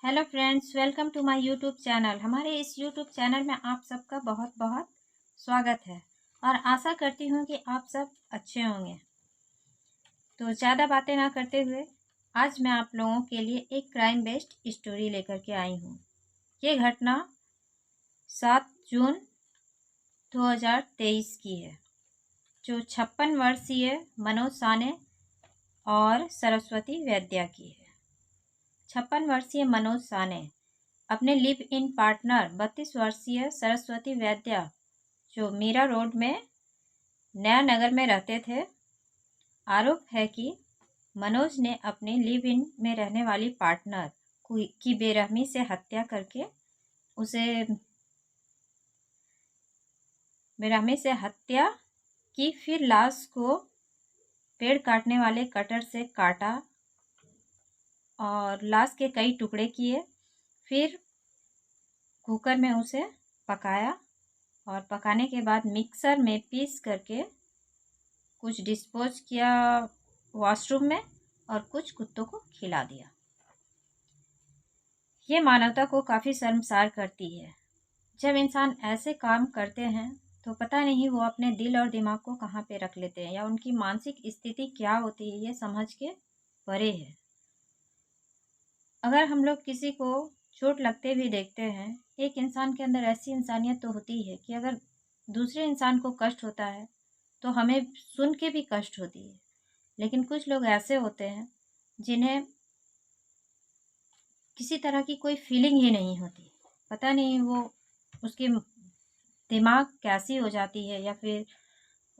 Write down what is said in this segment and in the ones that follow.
Hello friends, welcome to my YouTube channel. हमारे इस YouTube channel में आप सबका बहुत बहुत स्वागत है और आशा करती हूँ कि आप सब अच्छे होंगे। तो ज़्यादा बातें ना करते हुए आज मैं आप लोगों के लिए एक क्राइम बेस्ड स्टोरी लेकर के आई हूँ। ये घटना 7 जून 2023 की है, जो 56 वर्षीय मनोज साने और सरस्वती वैद्या की है। 56 वर्षीय मनोज साने अपने लिव इन पार्टनर 32 वर्षीय सरस्वती वैद्या, जो मीरा रोड में नया नगर में रहते थे। आरोप है कि मनोज ने अपने लिव इन में रहने वाली पार्टनर की बेरहमी से हत्या करके उसे बेरहमी से हत्या की, फिर लाश को पेड़ काटने वाले कटर से काटा और लाश के कई टुकड़े किए। फिर कुकर में उसे पकाया और पकाने के बाद मिक्सर में पीस करके कुछ डिस्पोज किया वॉशरूम में और कुछ कुत्तों को खिला दिया। ये मानवता को काफ़ी शर्मसार करती है। जब इंसान ऐसे काम करते हैं तो पता नहीं वो अपने दिल और दिमाग को कहाँ पे रख लेते हैं या उनकी मानसिक स्थिति क्या होती है, ये समझ के परे है। अगर हम लोग किसी को चोट लगते भी देखते हैं, एक इंसान के अंदर ऐसी इंसानियत तो होती है कि अगर दूसरे इंसान को कष्ट होता है तो हमें सुन के भी कष्ट होती है। लेकिन कुछ लोग ऐसे होते हैं जिन्हें किसी तरह की कोई फीलिंग ही नहीं होती। पता नहीं वो उसके दिमाग कैसी हो जाती है या फिर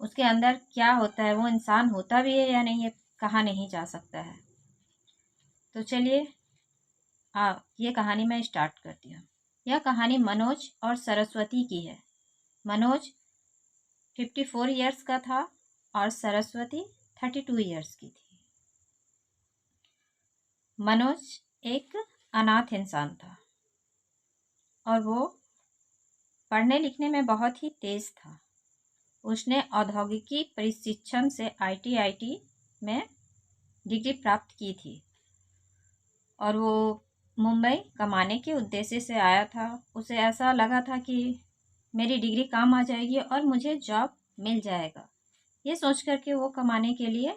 उसके अंदर क्या होता है, वो इंसान होता भी है या नहीं, ये कहा नहीं जा सकता है। तो चलिए ये कहानी मैं स्टार्ट करती हूँ। यह कहानी मनोज और सरस्वती की है। मनोज 54 ईयर्स का था और सरस्वती 32 ईयर्स की थी। मनोज एक अनाथ इंसान था और वो पढ़ने लिखने में बहुत ही तेज था। उसने औद्योगिकी प्रशिक्षण से IIT में डिग्री प्राप्त की थी और वो मुंबई कमाने के उद्देश्य से आया था। उसे ऐसा लगा था कि मेरी डिग्री काम आ जाएगी और मुझे जॉब मिल जाएगा। ये सोच कर के वो कमाने के लिए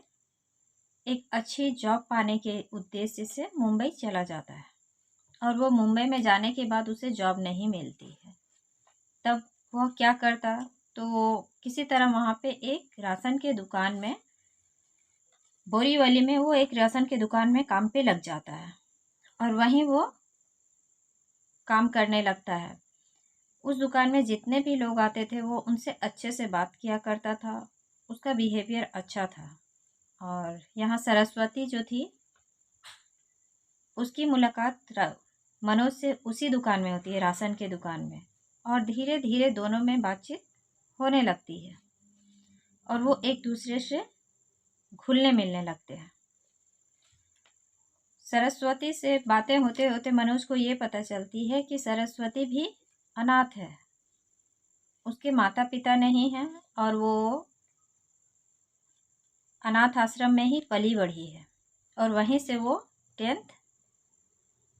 एक अच्छी जॉब पाने के उद्देश्य से मुंबई चला जाता है और वो मुंबई में जाने के बाद उसे जॉब नहीं मिलती है। तब वह क्या करता, तो वो किसी तरह वहाँ पे एक राशन के दुकान में, बोरीवली में वो एक राशन के दुकान में काम पे लग जाता है और वहीं वो काम करने लगता है। उस दुकान में जितने भी लोग आते थे वो उनसे अच्छे से बात किया करता था। उसका बिहेवियर अच्छा था। और यहाँ सरस्वती जो थी, उसकी मुलाकात मनोज से उसी दुकान में होती है, राशन के दुकान में, और धीरे धीरे दोनों में बातचीत होने लगती है और वो एक दूसरे से घुलने मिलने लगते हैं। सरस्वती से बातें होते होते मनोज को ये पता चलती है कि सरस्वती भी अनाथ है। उसके माता पिता नहीं हैं और वो अनाथ आश्रम में ही पली बढ़ी है और वहीं से वो 10th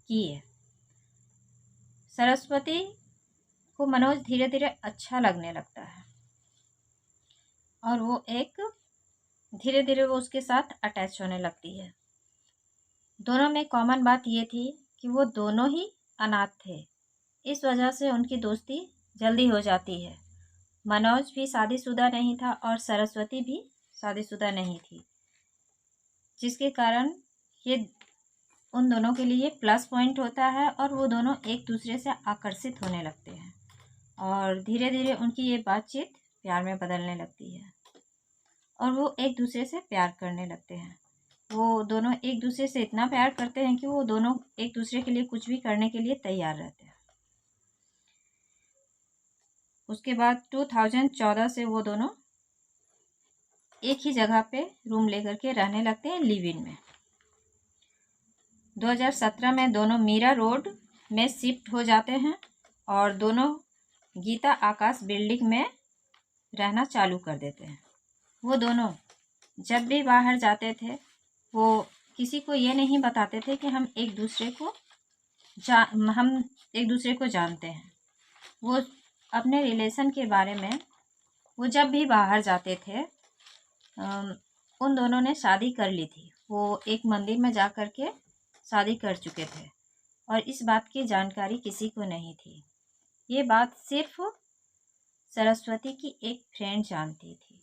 की है। सरस्वती को मनोज धीरे धीरे अच्छा लगने लगता है और वो धीरे धीरे वो उसके साथ अटैच होने लगती है। दोनों में कॉमन बात ये थी कि वो दोनों ही अनाथ थे। इस वजह से उनकी दोस्ती जल्दी हो जाती है। मनोज भी शादीशुदा नहीं था और सरस्वती भी शादीशुदा नहीं थी, जिसके कारण ये उन दोनों के लिए प्लस पॉइंट होता है और वो दोनों एक दूसरे से आकर्षित होने लगते हैं और धीरे धीरे उनकी ये बातचीत प्यार में बदलने लगती है और वो एक दूसरे से प्यार करने लगते हैं। वो दोनों एक दूसरे से इतना प्यार करते हैं कि वो दोनों एक दूसरे के लिए कुछ भी करने के लिए तैयार रहते हैं। उसके बाद 2014 से वो दोनों एक ही जगह पे रूम लेकर के रहने लगते हैं, लिव इन में। 2017 में दोनों मीरा रोड में शिफ्ट हो जाते हैं और दोनों गीता आकाश बिल्डिंग में रहना चालू कर देते हैं। वो दोनों जब भी बाहर जाते थे वो किसी को ये नहीं बताते थे कि हम एक दूसरे को हम एक दूसरे को जानते हैं। वो अपने रिलेशन के बारे में, वो जब भी बाहर जाते थे, उन दोनों ने शादी कर ली थी। वो एक मंदिर में जा कर के शादी कर चुके थे और इस बात की जानकारी किसी को नहीं थी। ये बात सिर्फ सरस्वती की एक फ्रेंड जानती थी।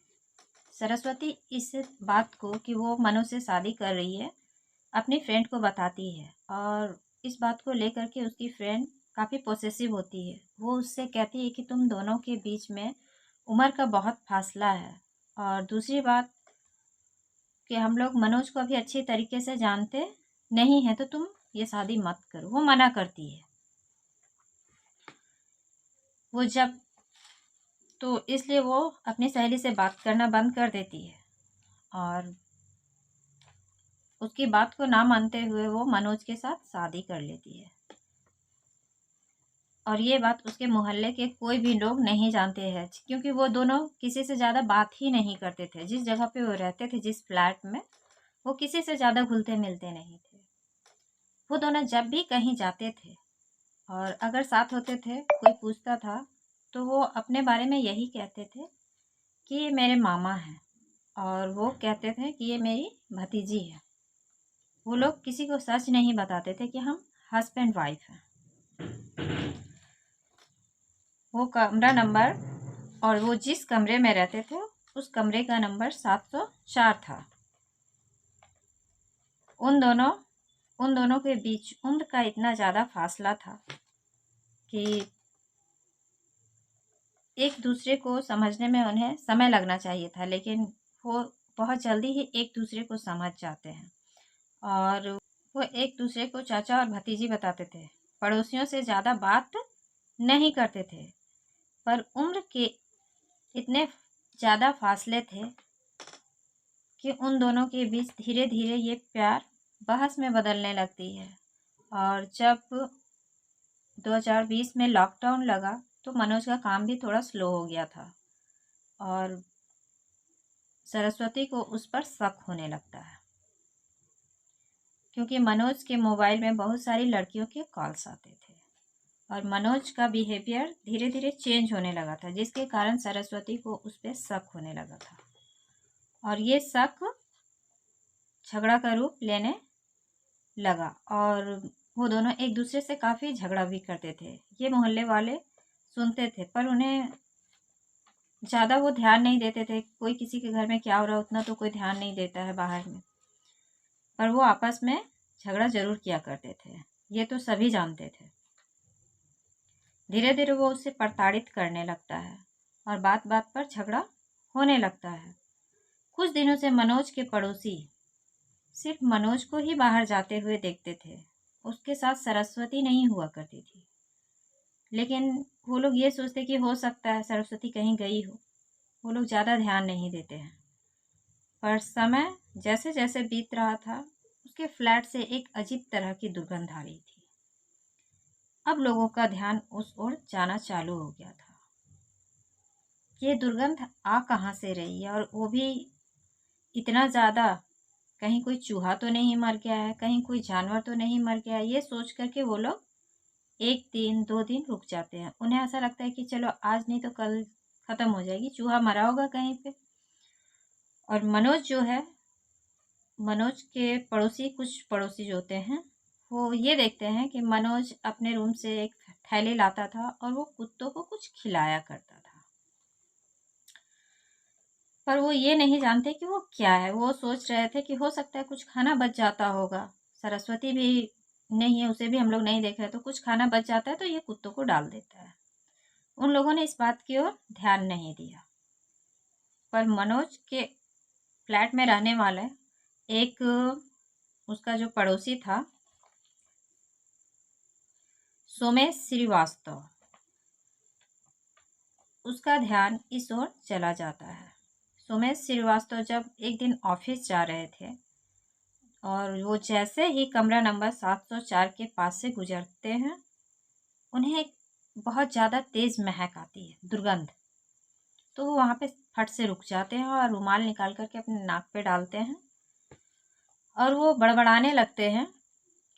सरस्वती इस बात को कि वो मनु से शादी कर रही है अपनी फ्रेंड को बताती है और इस बात को लेकर के उसकी फ्रेंड काफ़ी पोसेसिव होती है। वो उससे कहती है कि तुम दोनों के बीच में उम्र का बहुत फासला है और दूसरी बात कि हम लोग मनोज को अभी अच्छी तरीके से जानते नहीं हैं, तो तुम ये शादी मत करो। वो मना करती है। वो जब तो इसलिए वो अपनी सहेली से बात करना बंद कर देती है और उसकी बात को ना मानते हुए वो मनोज के साथ शादी कर लेती है। और ये बात उसके मोहल्ले के कोई भी लोग नहीं जानते हैं, क्योंकि वो दोनों किसी से ज़्यादा बात ही नहीं करते थे। जिस जगह पे वो रहते थे, जिस फ्लैट में, वो किसी से ज़्यादा घुलते मिलते नहीं थे। वो दोनों जब भी कहीं जाते थे और अगर साथ होते थे, कोई पूछता था तो वो अपने बारे में यही कहते थे कि ये मेरे मामा हैं और वो कहते थे कि ये मेरी भतीजी है। वो लोग किसी को सच नहीं बताते थे कि हम हस्बैंड वाइफ हैं। वो कमरा नंबर और वो जिस कमरे में रहते थे उस कमरे का नंबर 704 था। उन दोनों के बीच उम्र का इतना ज़्यादा फासला था कि एक दूसरे को समझने में उन्हें समय लगना चाहिए था, लेकिन वो बहुत जल्दी ही एक दूसरे को समझ जाते हैं और वो एक दूसरे को चाचा और भतीजी बताते थे। पड़ोसियों से ज़्यादा बात नहीं करते थे, पर उम्र के इतने ज़्यादा फासले थे कि उन दोनों के बीच धीरे धीरे ये प्यार बहस में बदलने लगती है। और जब 2020 में लॉकडाउन लगा तो मनोज का काम भी थोड़ा स्लो हो गया था और सरस्वती को उस पर शक होने लगता है, क्योंकि मनोज के मोबाइल में बहुत सारी लड़कियों के कॉल्स आते थे और मनोज का बिहेवियर धीरे धीरे चेंज होने लगा था, जिसके कारण सरस्वती को उस पर शक होने लगा था और ये शक झगड़ा का रूप लेने लगा और वो दोनों एक दूसरे से काफ़ी झगड़ा भी करते थे। ये मोहल्ले वाले सुनते थे पर उन्हें ज़्यादा वो ध्यान नहीं देते थे। कोई किसी के घर में क्या हो रहा है उतना तो कोई ध्यान नहीं देता है बाहर में, पर वो आपस में झगड़ा ज़रूर किया करते थे। ये तो सभी जानते थे। धीरे धीरे वो उससे प्रताड़ित करने लगता है और बात बात पर झगड़ा होने लगता है। कुछ दिनों से मनोज के पड़ोसी सिर्फ मनोज को ही बाहर जाते हुए देखते थे। उसके साथ सरस्वती नहीं हुआ करती थी, लेकिन वो लोग ये सोचते कि हो सकता है सरस्वती कहीं गई हो। वो लोग ज़्यादा ध्यान नहीं देते हैं। पर समय जैसे जैसे बीत रहा था, उसके फ्लैट से एक अजीब तरह की दुर्गंध आ रही थी। अब लोगों का ध्यान उस ओर जाना चालू हो गया था। ये दुर्गंध आ कहाँ से रही है और वो भी इतना ज़्यादा? कहीं कोई चूहा तो नहीं मर गया है, कहीं कोई जानवर तो नहीं मर गया है? ये सोच करके वो लोग 1 दिन 2 दिन रुक जाते हैं। उन्हें ऐसा लगता है कि चलो आज नहीं तो कल ख़त्म हो जाएगी, चूहा मरा होगा कहीं पे। और मनोज जो है, मनोज के कुछ पड़ोसी जो होते हैं, वो ये देखते हैं कि मनोज अपने रूम से एक थैली लाता था और वो कुत्तों को कुछ खिलाया करता था। पर वो ये नहीं जानते कि वो क्या है। वो सोच रहे थे कि हो सकता है कुछ खाना बच जाता होगा। सरस्वती भी नहीं है, उसे भी हम लोग नहीं देख रहे, तो कुछ खाना बच जाता है तो ये कुत्तों को डाल देता है। उन लोगों ने इस बात की ओर ध्यान नहीं दिया। पर मनोज के फ्लैट में रहने वाला एक उसका जो पड़ोसी था, सोमेश श्रीवास्तव, उसका ध्यान इस ओर चला जाता है। सोमेश श्रीवास्तव जब एक दिन ऑफिस जा रहे थे और वो जैसे ही कमरा नंबर 704 के पास से गुजरते हैं, उन्हें एक बहुत ज़्यादा तेज़ महक आती है, दुर्गंध। तो वो वहाँ पे फट से रुक जाते हैं और रुमाल निकाल करके अपने नाक पे डालते हैं और वो बड़बड़ाने लगते हैं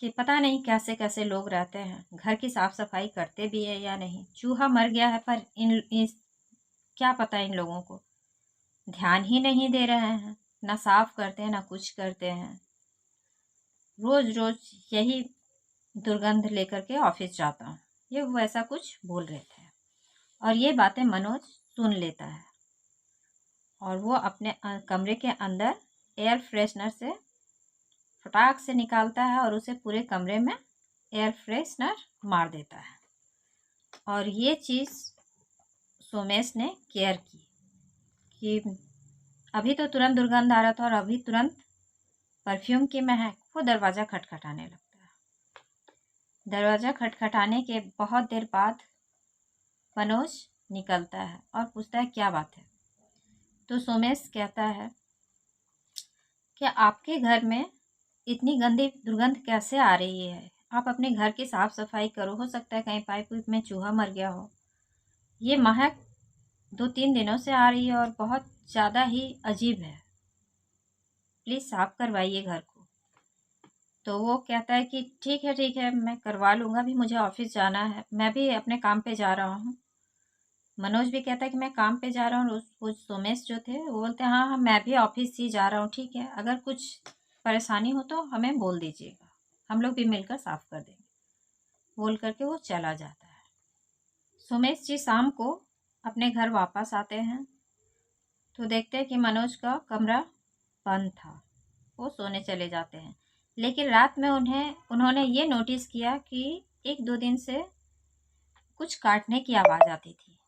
कि पता नहीं कैसे कैसे लोग रहते हैं, घर की साफ सफाई करते भी है या नहीं। चूहा मर गया है पर क्या पता इन लोगों को ध्यान ही नहीं दे रहे हैं, ना साफ करते हैं ना कुछ करते हैं। रोज रोज यही दुर्गंध लेकर के ऑफिस जाता हूँ, ये वैसा कुछ बोल रहे थे। और ये बातें मनोज सुन लेता है और वो अपने कमरे के अंदर एयर फ्रेशनर से फटाक से निकालता है और उसे पूरे कमरे में एयर फ्रेशनर मार देता है। और ये चीज़ सोमेश ने केयर की कि अभी तो तुरंत दुर्गंध आ रहा था और अभी तुरंत परफ्यूम की महक। वो दरवाज़ा खटखटाने लगता है। दरवाज़ा खटखटाने के बहुत देर बाद मनोज निकलता है और पूछता है क्या बात है। तो सोमेश कहता है कि आपके घर में इतनी गंदी दुर्गंध कैसे आ रही है, आप अपने घर की साफ सफाई करो, हो सकता है कहीं पाइप में चूहा मर गया हो। ये महक 2-3 दिनों से आ रही है और बहुत ज़्यादा ही अजीब है, प्लीज़ साफ करवाइए घर को। तो वो कहता है कि ठीक है मैं करवा लूँगा, अभी मुझे ऑफिस जाना है, मैं भी अपने काम पे जा रहा हूँ। मनोज भी कहता है कि मैं काम पे जा रहा हूँ। वो सोमेश जो थे वो बोलते हैं हाँ हाँ मैं भी ऑफिस ही जा रहा हूँ, ठीक है, अगर कुछ परेशानी हो तो हमें बोल दीजिएगा, हम लोग भी मिलकर साफ कर देंगे। बोल करके वो चला जाता है। सोमेश जी शाम को अपने घर वापस आते हैं तो देखते हैं कि मनोज का कमरा बंद था। वो सोने चले जाते हैं, लेकिन रात में उन्होंने ये नोटिस किया कि 1-2 दिन से कुछ काटने की आवाज़ आती थी।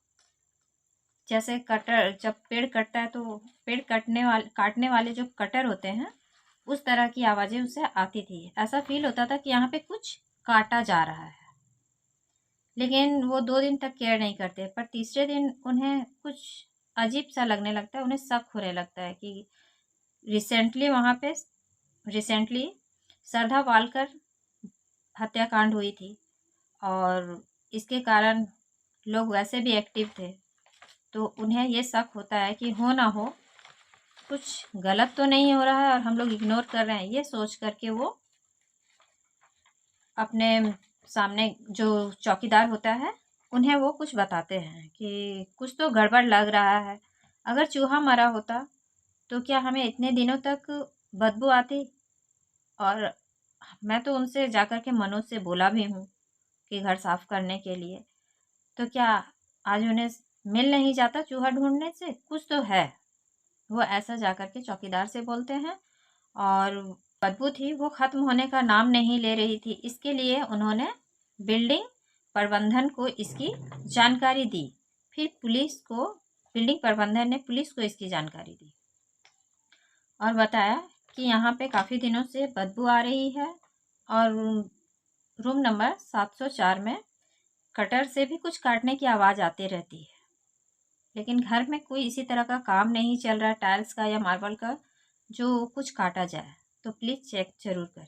जैसे कटर, जब पेड़ कटता है तो पेड़ काटने वाले जो कटर होते हैं उस तरह की आवाज़ें उससे आती थी। ऐसा फील होता था कि यहाँ पे कुछ काटा जा रहा है। लेकिन वो 2 दिन तक केयर नहीं करते, पर तीसरे दिन उन्हें कुछ अजीब सा लगने लगता है। उन्हें शक होने लगता है कि रिसेंटली श्रद्धा वालकर हत्याकांड हुई थी और इसके कारण लोग वैसे भी एक्टिव थे। तो उन्हें ये शक होता है कि हो ना हो कुछ गलत तो नहीं हो रहा है और हम लोग इग्नोर कर रहे हैं। ये सोच करके वो अपने सामने जो चौकीदार होता है उन्हें वो कुछ बताते हैं कि कुछ तो गड़बड़ लग रहा है। अगर चूहा मरा होता तो क्या हमें इतने दिनों तक बदबू आती। और मैं तो उनसे जाकर के मनोज से बोला भी हूँ कि घर साफ करने के लिए, तो क्या आज उन्हें मिल नहीं जाता चूहा ढूंढने से, कुछ तो है। वो ऐसा जाकर के चौकीदार से बोलते हैं और बदबू थी वो खत्म होने का नाम नहीं ले रही थी। इसके लिए उन्होंने बिल्डिंग प्रबंधन को इसकी जानकारी दी। फिर बिल्डिंग प्रबंधन ने पुलिस को इसकी जानकारी दी और बताया कि यहाँ पे काफ़ी दिनों से बदबू आ रही है और रूम नंबर 704 में कटर से भी कुछ काटने की आवाज़ आती रहती है, लेकिन घर में कोई इसी तरह का काम नहीं चल रहा टाइल्स का या मार्बल का जो कुछ काटा जाए, तो प्लीज़ चेक जरूर करें।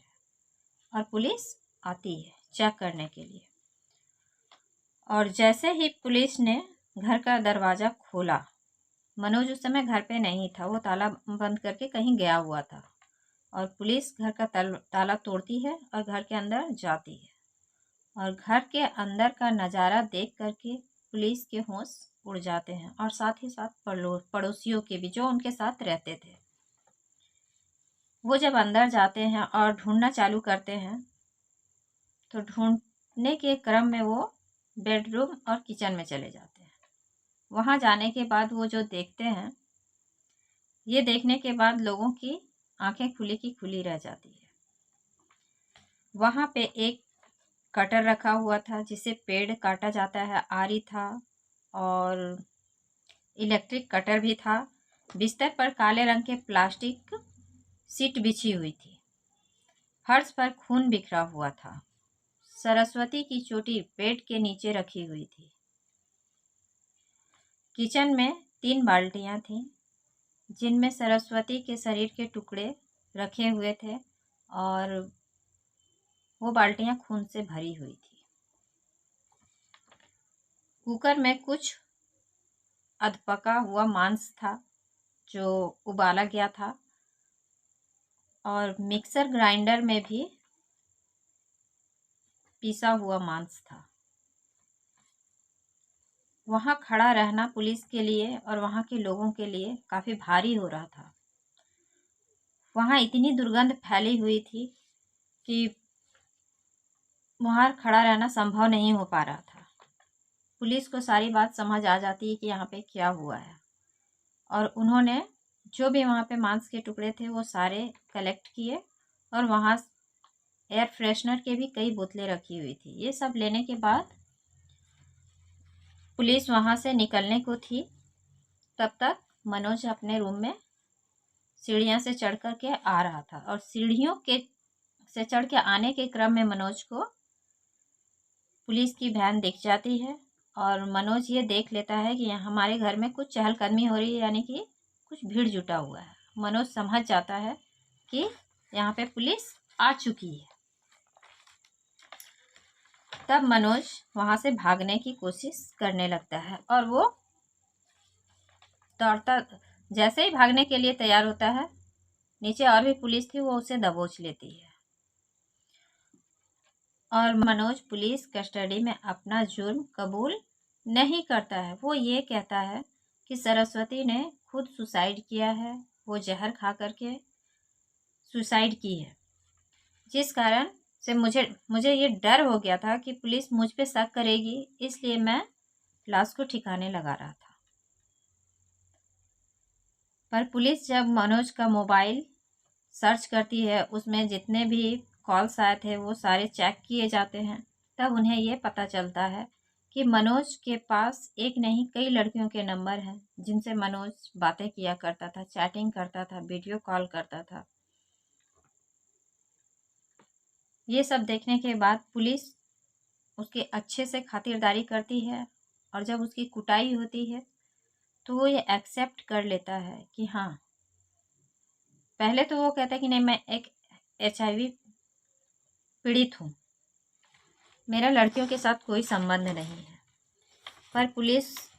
और पुलिस आती है चेक करने के लिए। और जैसे ही पुलिस ने घर का दरवाज़ा खोला, मनोज उस समय घर पे नहीं था, वो ताला बंद करके कहीं गया हुआ था। और पुलिस घर का ताला तोड़ती है और घर के अंदर जाती है और घर के अंदर का नज़ारा देख करके पुलिस के होश उड़ जाते हैं और साथ ही साथ पड़ोसियों के भी जो उनके साथ रहते थे। वो जब अंदर जाते हैं और ढूंढना चालू करते हैं तो ढूंढने के क्रम में वो बेडरूम और किचन में चले जाते हैं। वहाँ जाने के बाद वो जो देखते हैं, ये देखने के बाद लोगों की आंखें खुली की खुली रह जाती है। वहाँ पे एक कटर रखा हुआ था जिसे पेड़ काटा जाता है, आरी था और इलेक्ट्रिक कटर भी था। बिस्तर पर काले रंग के प्लास्टिक सीट बिछी हुई थी। फर्श पर खून बिखरा हुआ था। सरस्वती की चोटी बेड के नीचे रखी हुई थी। किचन में 3 बाल्टियां थीं जिनमें सरस्वती के शरीर के टुकड़े रखे हुए थे और वो बाल्टियां खून से भरी हुई थी। कुकर में कुछ अधपका हुआ मांस था जो उबाला गया था और मिक्सर ग्राइंडर में भी पिसा हुआ मांस था। वहाँ खड़ा रहना पुलिस के लिए और वहाँ के लोगों के लिए काफ़ी भारी हो रहा था। वहाँ इतनी दुर्गंध फैली हुई थी कि वहाँ खड़ा रहना संभव नहीं हो पा रहा था। पुलिस को सारी बात समझ आ जाती है कि यहाँ पे क्या हुआ है, और उन्होंने जो भी वहाँ पे मांस के टुकड़े थे वो सारे कलेक्ट किए, और वहाँ एयर फ्रेशनर के भी कई बोतलें रखी हुई थी। ये सब लेने के बाद पुलिस वहाँ से निकलने को थी, तब तक मनोज अपने रूम में सीढ़ियाँ से चढ़ कर के आ रहा था, और सीढ़ियों के से चढ़ के आने के क्रम में मनोज को पुलिस की वैन दिख जाती है, और मनोज ये देख लेता है कि हमारे घर में कुछ चहलकदमी हो रही है, यानी कि कुछ भीड़ जुटा हुआ है। मनोज समझ जाता है कि यहाँ पे पुलिस आ चुकी है। तब मनोज वहाँ से भागने की कोशिश करने लगता है, और वो दौड़ता, जैसे ही भागने के लिए तैयार होता है, नीचे और भी पुलिस थी, वो उसे दबोच लेती है, और मनोज पुलिस कस्टडी में अपना जुर्म कबूल नहीं करता है। वो ये कहता है कि सरस्वती ने खुद सुसाइड किया है, वो जहर खा करके सुसाइड की है, जिस कारण से मुझे ये डर हो गया था कि पुलिस मुझ पे शक करेगी, इसलिए मैं लाश को ठिकाने लगा रहा था। पर पुलिस जब मनोज का मोबाइल सर्च करती है, उसमें जितने भी कॉल्स आए थे वो सारे चेक किए जाते हैं, तब उन्हें ये पता चलता है कि मनोज के पास एक नहीं कई लड़कियों के नंबर हैं जिनसे मनोज बातें किया करता था, चैटिंग करता था, वीडियो कॉल करता था। ये सब देखने के बाद पुलिस उसके अच्छे से खातिरदारी करती है, और जब उसकी कुटाई होती है तो वो ये एक्सेप्ट कर लेता है कि हाँ, पहले तो वो कहता है कि नहीं, मैं एक HIV पीड़ित हूँ, मेरा लड़कियों के साथ कोई संबंध नहीं है। पर पुलिस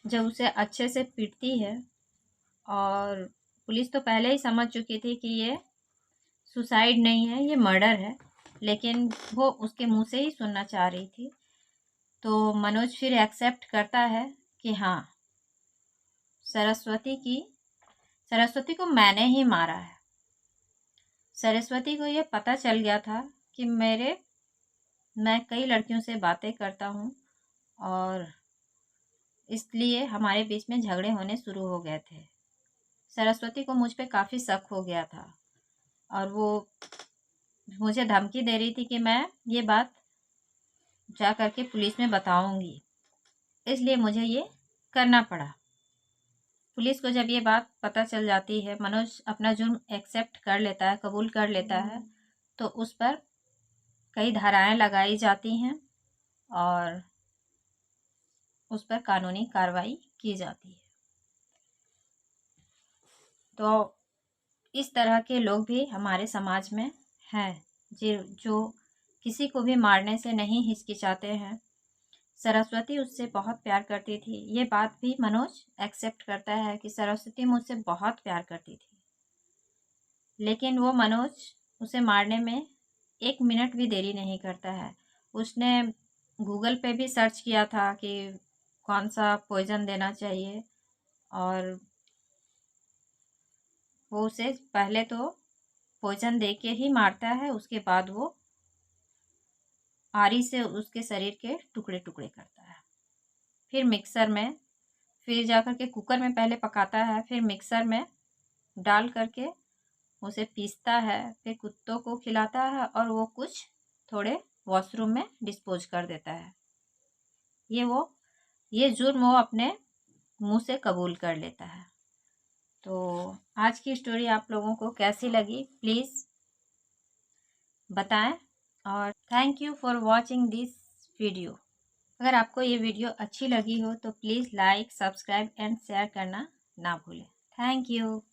जब उसे अच्छे से पीटती है, और पुलिस तो पहले ही समझ चुकी थी कि ये सुसाइड नहीं है, ये मर्डर है, लेकिन वो उसके मुंह से ही सुनना चाह रही थी, तो मनोज फिर एक्सेप्ट करता है कि हाँ, सरस्वती को मैंने ही मारा है। सरस्वती को ये पता चल गया था कि मैं कई लड़कियों से बातें करता हूँ, और इसलिए हमारे बीच में झगड़े होने शुरू हो गए थे। सरस्वती को मुझ पे काफ़ी शक हो गया था, और वो मुझे धमकी दे रही थी कि मैं ये बात जा करके पुलिस में बताऊंगी, इसलिए मुझे ये करना पड़ा। पुलिस को जब ये बात पता चल जाती है, मनोज अपना जुर्म एक्सेप्ट कर लेता है, कबूल कर लेता है, तो उस पर कई धाराएं लगाई जाती हैं, और उस पर कानूनी कार्रवाई की जाती है। तो इस तरह के लोग भी हमारे समाज में हैं, जो किसी को भी मारने से नहीं हिचकिचाते हैं। सरस्वती उससे बहुत प्यार करती थी, ये बात भी मनोज एक्सेप्ट करता है कि सरस्वती मुझसे बहुत प्यार करती थी, लेकिन वो मनोज उसे मारने में 1 मिनट भी देरी नहीं करता है। उसने गूगल पे भी सर्च किया था कि कौन सा पॉइज़न देना चाहिए, और वो उसे पहले तो पॉइज़न दे के ही मारता है, उसके बाद वो आरी से उसके शरीर के टुकड़े टुकड़े करता है। फिर जाकर के कुकर में पहले पकाता है, फिर मिक्सर में डाल करके उसे पीसता है, फिर कुत्तों को खिलाता है, और वो कुछ थोड़े वॉशरूम में डिस्पोज कर देता है। ये जुर्म वो अपने मुंह से कबूल कर लेता है। तो आज की स्टोरी आप लोगों को कैसी लगी प्लीज़ बताएं, और thank you for watching this video. अगर आपको ये वीडियो अच्छी लगी हो तो please like, subscribe and share करना ना भूलें। Thank you.